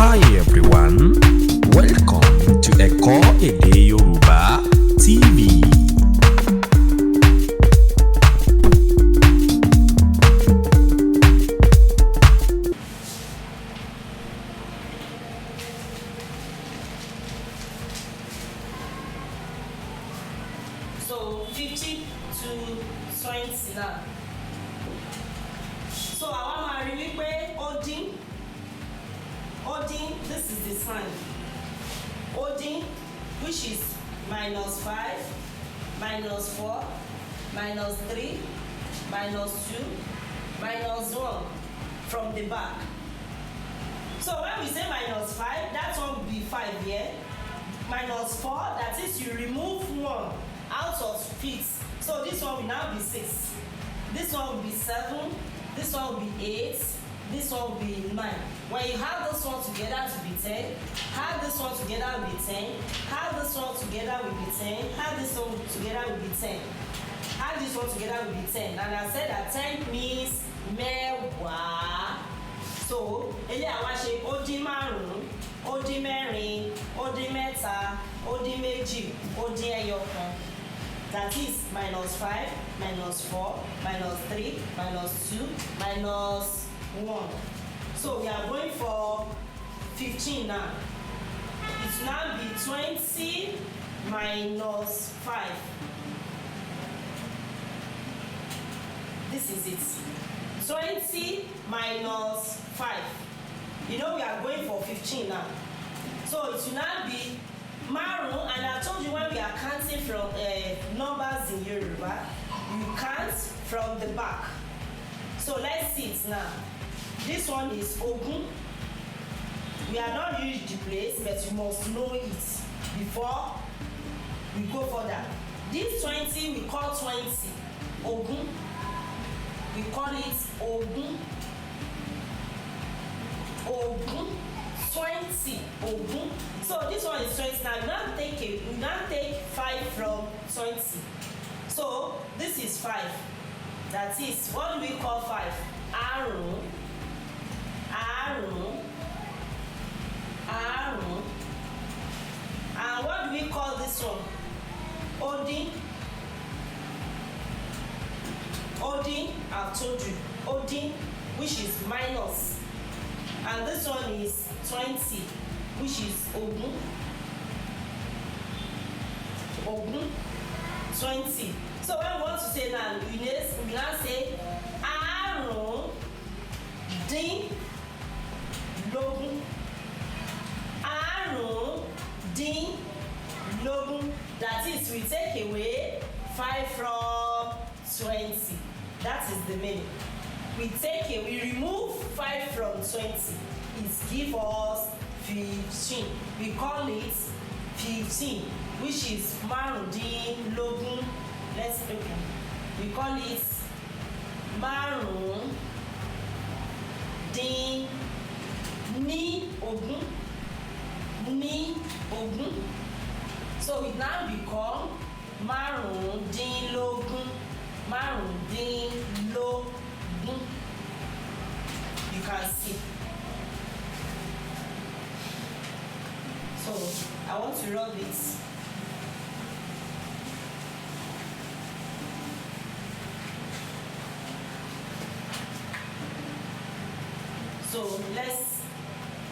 Hi everyone, welcome to Ẹ̀kọ́ Èdè Yorùbá TV. So 50 to 20 now. So àwa máa rí wípé ó dín, this is the sign. Ó dín, which is -5, -4, -3, -2, -1 from the back. So when we say -5, that one will be 5 here. -4, that is you remove 1 out of it. So this one will now be 6. This one will be 7. This one will be 8. This one will be 9. When you have this one together to be 10, have this one together will be 10, have this one together will be 10, have this one together will be 10, have this one together will be 10. And I said that 10 means mẹ́wàá. So ilé àwa ṣe ó dín márùn-ún, ó dín mẹ́rin, ó dín mẹ́ta, ó dín méjì, ó dín ẹyọ kan. That is -5, -4, -3, -2, -1. So we are going for 15 now. It will now be 20 minus 5. This is it. 20 minus 5. You know we are going for 15 now. So it will now be márùn, and I told you when we are counting from numbers in Yoruba, you count from the back. So let's see it now. This one is Ogun. We are not used the place, but you must know it before we go further. This 20 we call 20 Ogun. We call it Ogun. Ogun. 20 Ogun. So this one is 20. Now you now take 5 from 20. So this is 5. That is, what do we call 5? Àrún. Àrún. Àrún. And what do we call this one? Odin. Odin, I've told you. Odin, which is minus. And this one is 20, which is Ogun. Ogun, 20. So when we want to say now, we now say àrún dín lógún. Àrún dín lógún. That is, we take away 5 from 20. That is the meaning. We remove 5 from 20. It gives us 15. We call it 15, which is márùndínlógún. Let's open. We call it márùndínlógún. Ní ogún. So it now become márùndínlógún. Márùndínlógún. You can see. So I want to rub it. So this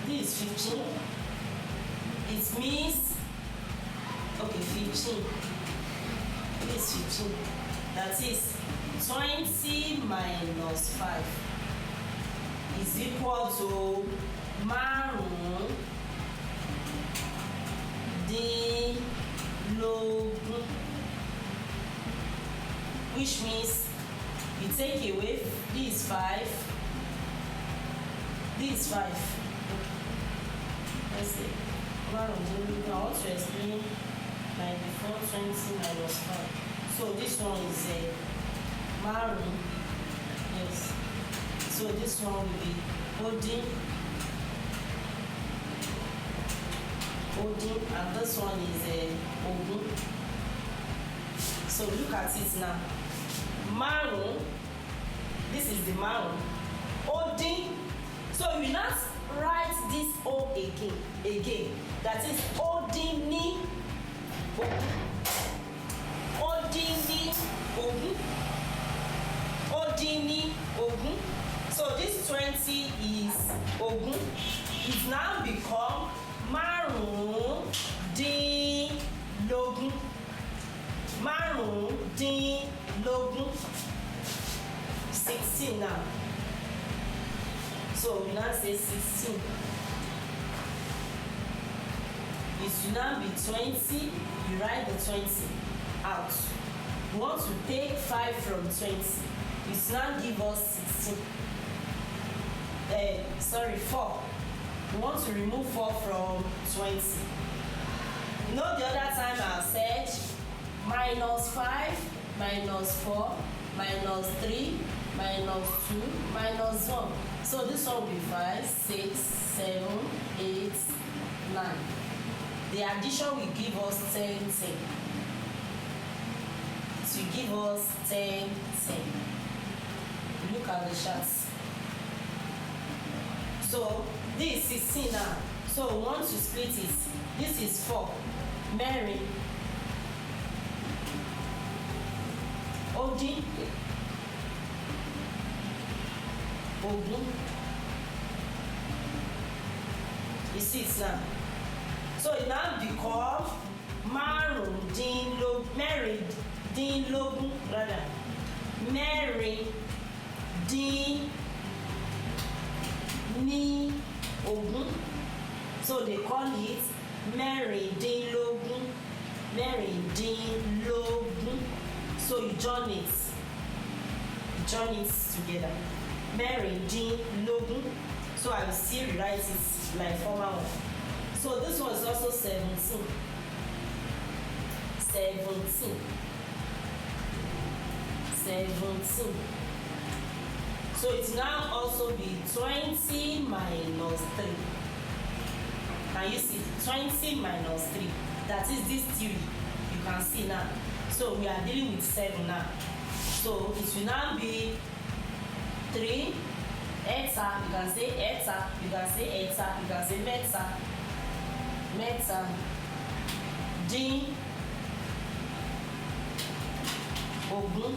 is 15. It means, okay, 15. This is 15. That is 20 minus 5 is equal to márùndínlógún, which means you take away this 5. This 5. Let's see. I want to explain 94, 20 minus 5. So this one is a márùn. Yes. So this one will be Odin, and this one is a Ogun. So look at it now. Márùn. This is the márùn. Odin. So you not write this O again. That is odini ogun. Odini ogun. Odini ogun. So this 20 is ogun. It now become márùndínlógún. Márùndínlógún. 16 now. So we now say 16. It should now be 20. You write the 20 out. You want to take 5 from 20. It should now give us 16. 4. You want to remove 4 from 20. You know the other time I said minus 5, minus 4, minus 3, minus 2, minus 1. So this one will be 5, 6, 7, 8, 9. The addition will give us 10, 10. It will give us 10, 10. Look at the charts. So this is 16 now. So we want to split it. This is 4. Mary. Odi. Ogun. You see it now. So it now become mẹ́rìndínlógún rather. Mẹ́rìndínlógún. So they call it mẹ́rìndínlógún. Mẹ́rìndínlógún. So you join it. Join it together. Mẹ́rìndínlógún. So I will still rewrite it like former one. So this one is also 17. 17. 17. So it now also be 20 minus 3. Can you see? 20 minus 3. That is this theory. You can see now. So we are dealing with 7 now. So it will now be 3. Eta, you can say eta, you can say eta, you can say meta. Meta. Dín. Ogún.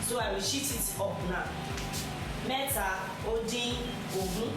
So I will shift it up now. Mẹ́ta ó dín ogún.